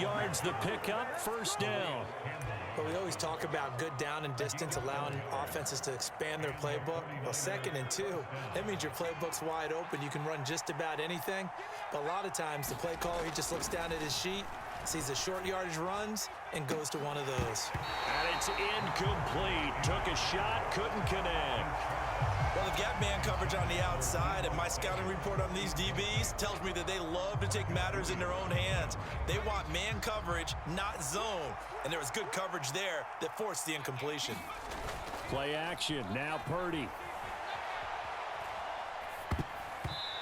yards the pickup, first down. But we always talk about good down and distance, allowing offenses to expand their playbook. Well, 2nd and 2, that means your playbook's wide open. You can run just about anything. But a lot of times, the play caller, he just looks down at his sheet, sees the short yardage runs, and goes to one of those. And it's incomplete. Took a shot, couldn't connect. Well, they've got man coverage on the outside, and my scouting report on these DBs tells me that they love to take matters in their own hands. They want man coverage, not zone. And there was good coverage there that forced the incompletion. Play action. Now Purdy.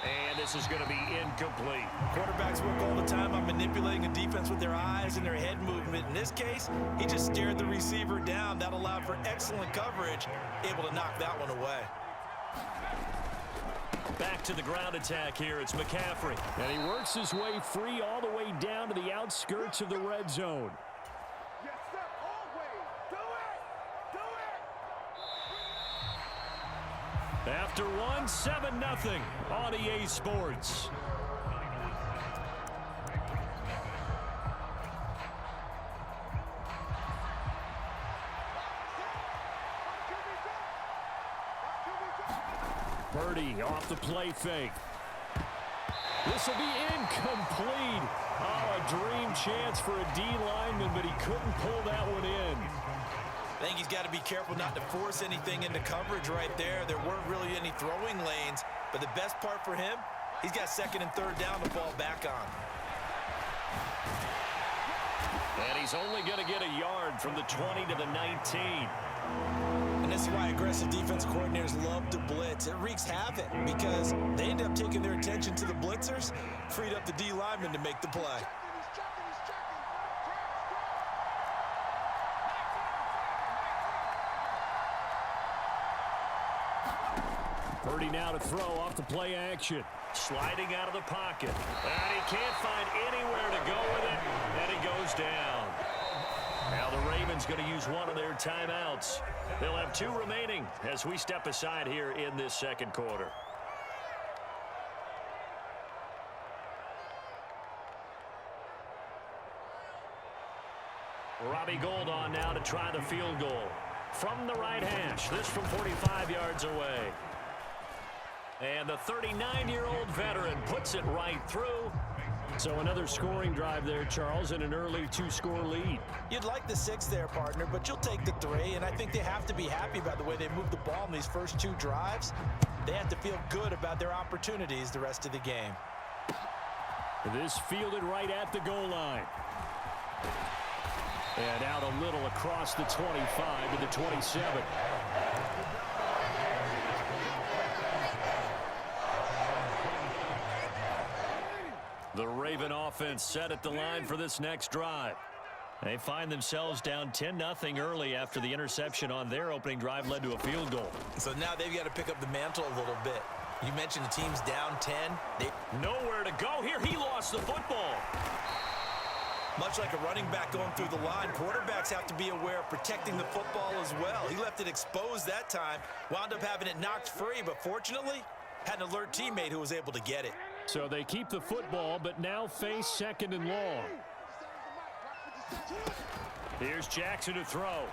And this is going to be incomplete. Quarterbacks work all the time on manipulating a defense with their eyes and their head movement. In this case, he just stared the receiver down. That allowed for excellent coverage, able to knock that one away. Back to the ground attack here. It's McCaffrey. And he works his way free all the way down to the outskirts of the red zone. Yes, sir. Always. Do it. After one, 7-0 on EA Sports. Purdy off the play fake. This will be incomplete. Oh, a dream chance for a D lineman, but he couldn't pull that one in. I think he's got to be careful not to force anything into coverage right there. There weren't really any throwing lanes, but the best part for him, he's got 2nd and 3rd down to fall back on. And he's only going to get a yard from the 20 to the 19. And this is why aggressive defense coordinators love to blitz. It wreaks havoc because they end up taking their attention to the blitzers, freed up the D lineman to make the play. Purdy now to throw off the play action. Sliding out of the pocket. And he can't find anywhere to go with it. And it goes down. Now the Ravens going to use one of their timeouts. They'll have 2 remaining as we step aside here in this 2nd quarter. Robbie Gould on now to try the field goal. From the right hash, this from 45 yards away. And the 39-year-old veteran puts it right through. So another scoring drive there, Charles, and an early 2-score lead. You'd like the 6 there, partner, but you'll take the 3, and I think they have to be happy about the way they moved the ball in these first 2 drives. They have to feel good about their opportunities the rest of the game. This fielded right at the goal line. And out a little across the 25 to the 27. The Raven offense set at the line for this next drive. They find themselves down 10-0 early after the interception on their opening drive led to a field goal. So now they've got to pick up the mantle a little bit. You mentioned the team's down 10. Nowhere to go here. He lost the football. Much like a running back going through the line, quarterbacks have to be aware of protecting the football as well. He left it exposed that time, wound up having it knocked free, but fortunately, had an alert teammate who was able to get it. So they keep the football, but now face 2nd and long. Here's Jackson to throw.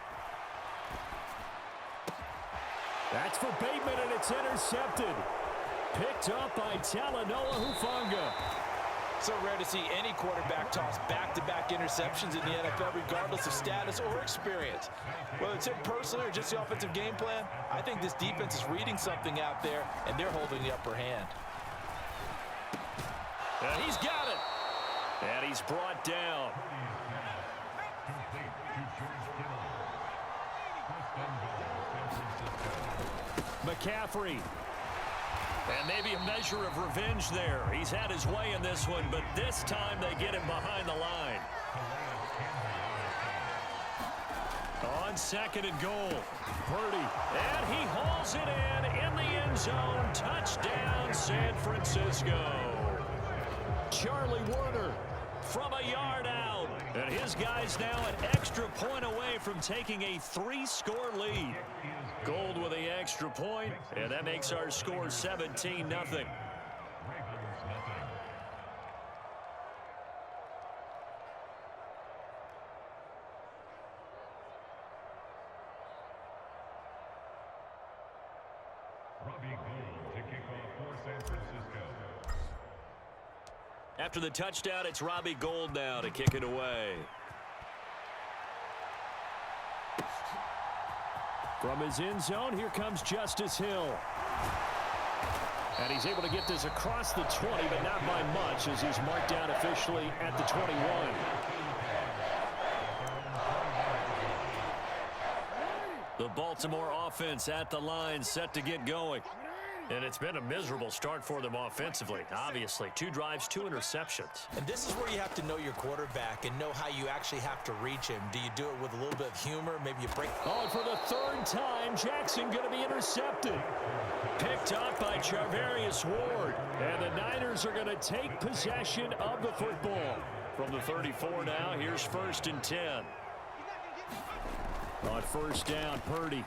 That's for Bateman, and it's intercepted. Picked up by Talanoa Hufanga. So rare to see any quarterback toss back-to-back interceptions in the NFL, regardless of status or experience. Whether it's him personally or just the offensive game plan, I think this defense is reading something out there, and they're holding the upper hand. And he's got it. And he's brought down. McCaffrey. And maybe a measure of revenge there. He's had his way in this one, but this time they get him behind the line. On 2nd and goal, Purdy. And he hauls it in the end zone. Touchdown, San Francisco. Charlie Warner from a yard out. And his guys now an extra point away from taking a 3-score lead. Gold with the extra point, and that makes our score 17-0. After the touchdown, it's Robbie Gould now to kick it away. From his end zone, here comes Justice Hill. And he's able to get this across the 20, but not by much, as he's marked down officially at the 21. The Baltimore offense at the line, set to get going. And it's been a miserable start for them offensively, obviously. 2 drives, 2 interceptions. And this is where you have to know your quarterback and know how you actually have to reach him. Do you do it with a little bit of humor? Maybe you break... Oh, and for the 3rd time, Jackson going to be intercepted. Picked up by Charvarius Ward. And the Niners are going to take possession of the football. From the 34 now, here's 1st and 10. On 1st down, Purdy.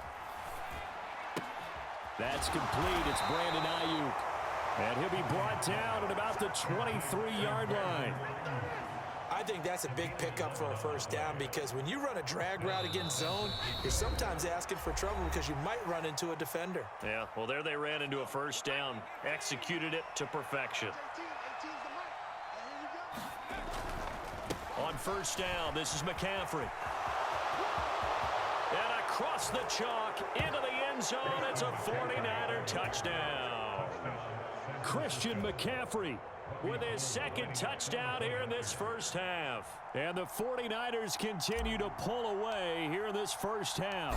That's complete. It's Brandon Ayuk. And he'll be brought down at about the 23-yard line. I think that's a big pickup for a 1st down, because when you run a drag route against zone, you're sometimes asking for trouble because you might run into a defender. Yeah, well, there they ran into a 1st down. Executed it to perfection. On 1st down, this is McCaffrey. And across the chalk into the end zone, it's a 49er touchdown. Christian McCaffrey with his 2nd touchdown here in this 1st half. And the 49ers continue to pull away here in this 1st half.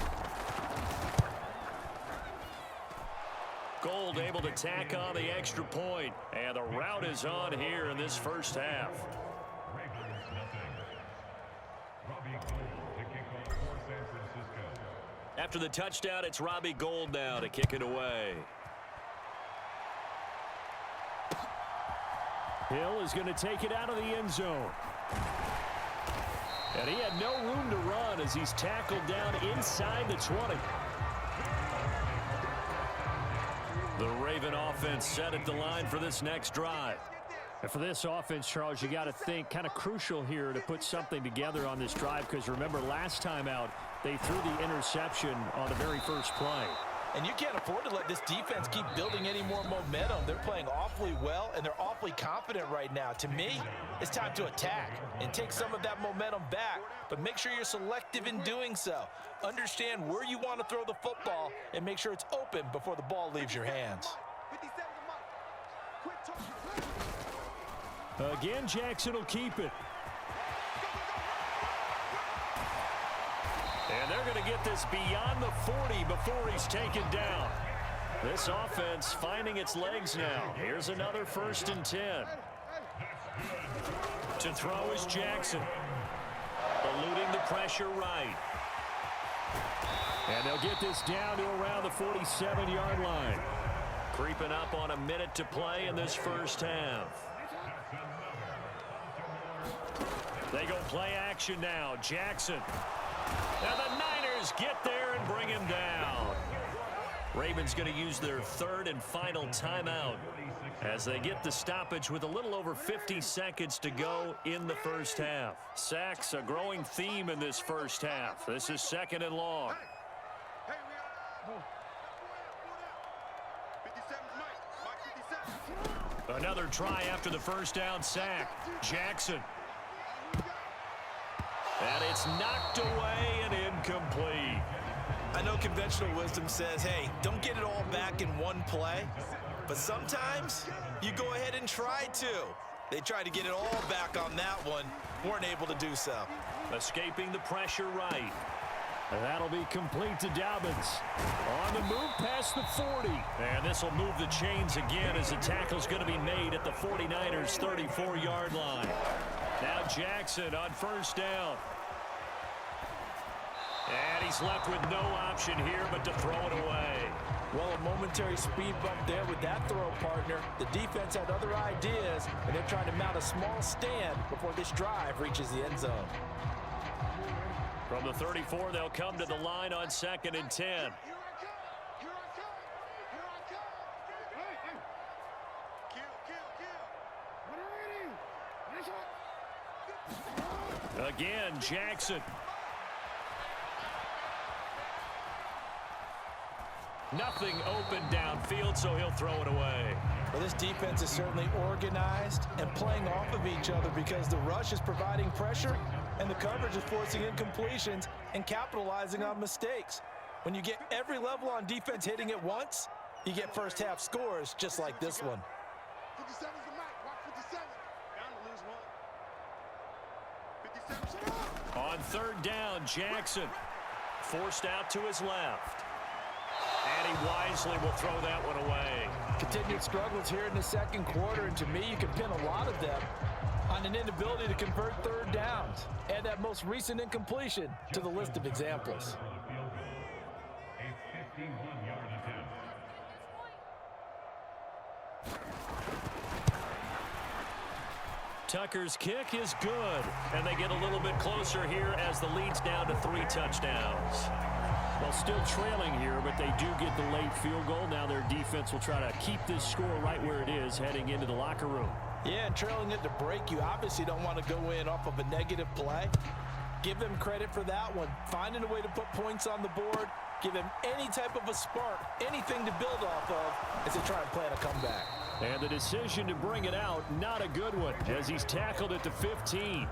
Gould able to tack on the extra point. And the route is on here in this 1st half. After the touchdown, it's Robbie Gould now to kick it away. Hill is going to take it out of the end zone. And he had no room to run as he's tackled down inside the 20. The Raven offense set at the line for this next drive. And for this offense, Charles, you got to think kind of crucial here to put something together on this drive, because remember last time out they threw the interception on the very first play. And you can't afford to let this defense keep building any more momentum. They're playing awfully well, and they're awfully confident right now. To me, it's time to attack and take some of that momentum back, but make sure you're selective in doing so. Understand where you want to throw the football and make sure it's open before the ball leaves your hands. Again, Jackson will keep it. And they're going to get this beyond the 40 before he's taken down. This offense finding its legs now. Here's another 1st and 10. To throw is Jackson. Eluding the pressure right. And they'll get this down to around the 47-yard line. Creeping up on a minute to play in this 1st half. They go play action now. Jackson. And the Niners get there and bring him down. Ravens going to use their 3rd and final timeout as they get the stoppage with a little over 50 seconds to go in the 1st half. Sacks, a growing theme in this 1st half. This is 2nd and long. Another try after the 1st down sack. Jackson. And it's knocked away and incomplete. I know conventional wisdom says, hey, don't get it all back in one play. But sometimes you go ahead and try to. They tried to get it all back on that one. Weren't able to do so. Escaping the pressure right. And that'll be complete to Dobbins. On the move past the 40. And this will move the chains again as the tackle's going to be made at the 49ers' 34-yard line. Now Jackson on 1st down. And he's left with no option here but to throw it away. Well, a momentary speed bump there with that throw, partner. The defense had other ideas, and they're trying to mount a small stand before this drive reaches the end zone. From the 34, they'll come to the line on 2nd and 10. Again, Jackson. Nothing open downfield, so he'll throw it away. Well, this defense is certainly organized and playing off of each other because the rush is providing pressure and the coverage is forcing incompletions and capitalizing on mistakes. When you get every level on defense hitting at once, you get first half scores just like this one. 57's the mic. Watch 57. Down to lose one. 57. On third down, Jackson forced out to his left. And he wisely will throw that one away. Continued struggles here in the second quarter, and to me, you can pin a lot of them on an inability to convert third downs. Add that most recent incompletion to the list of examples. Tucker's kick is good, and they get a little bit closer here as the lead's down to 3 touchdowns. Well, still trailing here, but they do get the late field goal. Now their defense will try to keep this score right where it is heading into the locker room. Yeah, and trailing it to break, you obviously don't want to go in off of a negative play. Give them credit for that one. Finding a way to put points on the board, give them any type of a spark, anything to build off of as they try and plan a comeback. And the decision to bring it out, not a good one, as he's tackled at the 15.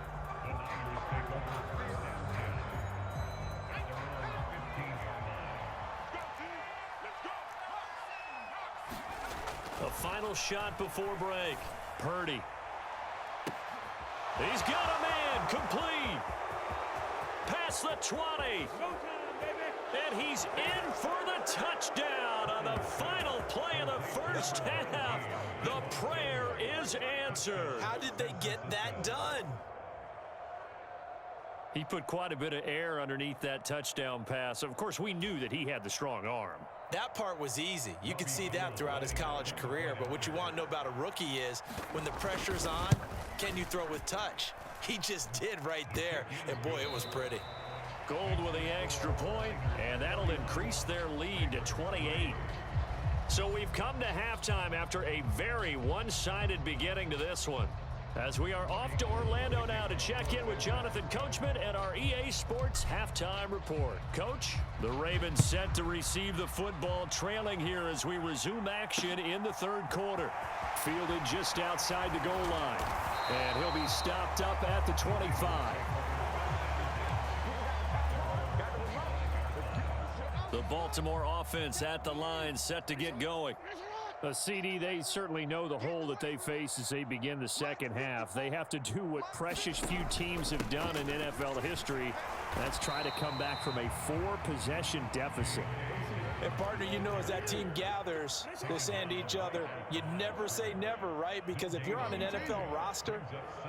A final shot before break. Purdy. He's got a man, complete. Past the 20. And he's in for the touchdown on the final play of the first half. The prayer is answered. How did they get that done? He put quite a bit of air underneath that touchdown pass. Of course, we knew that he had the strong arm. That part was easy. You could see that throughout his college career. But what you want to know about a rookie is when the pressure's on, can you throw with touch? He just did right there. And, boy, it was pretty. Gold with the extra point, and that'll increase their lead to 28. So we've come to halftime after a very one-sided beginning to this one. As we are off to Orlando now to check in with Jonathan Coachman and our EA Sports Halftime Report. Coach, the Ravens set to receive the football, trailing here as we resume action in the third quarter. Fielded just outside the goal line, and he'll be stopped up at the 25. The Baltimore offense at the line, set to get going. CD, they certainly know the hole that they face as they begin the second half. They have to do what precious few teams have done in NFL history. That's try to come back from a 4-possession deficit. And, partner, you know, as that team gathers, they're saying to each other, you never say never, right? Because if you're on an NFL roster,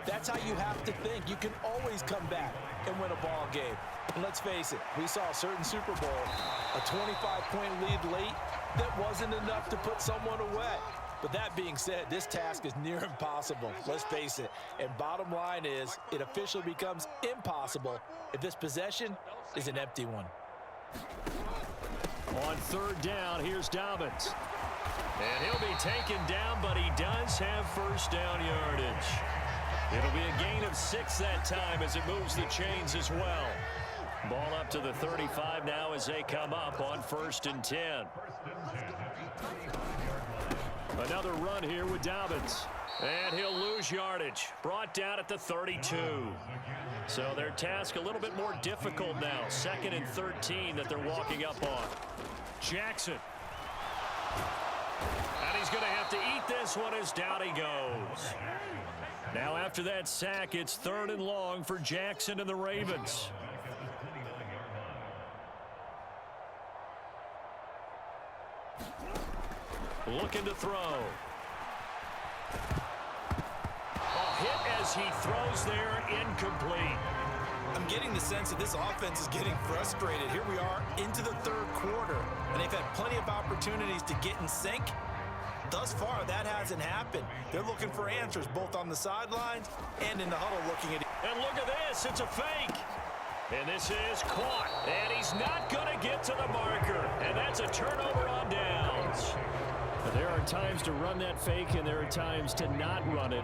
that's how you have to think. You can always come back and win a ball game. And let's face it, we saw a certain Super Bowl, a 25-point lead late, that wasn't enough to put someone away. But that being said, this task is near impossible. Let's face it. And bottom line is, it officially becomes impossible if this possession is an empty one. On third down, here's Dobbins. And he'll be taken down, but he does have first down yardage. It'll be a gain of 6 that time as it moves the chains as well. Ball up to the 35 now as they come up on 1st and 10. Another run here with Dobbins. And he'll lose yardage. Brought down at the 32. So their task a little bit more difficult now. 2nd and 13 that they're walking up on. Jackson. And he's going to have to eat this one as down he goes. Now after that sack, it's 3rd and long for Jackson and the Ravens. Looking to throw. A hit as he throws there, incomplete. I'm getting the sense that this offense is getting frustrated. Here we are into the third quarter, and they've had plenty of opportunities to get in sync. Thus far, that hasn't happened. They're looking for answers both on the sidelines and in the huddle looking at it. And look at this, it's a fake. And this is caught, and he's not going to get to the marker. And that's a turnover on downs. There are times to run that fake, and there are times to not run it.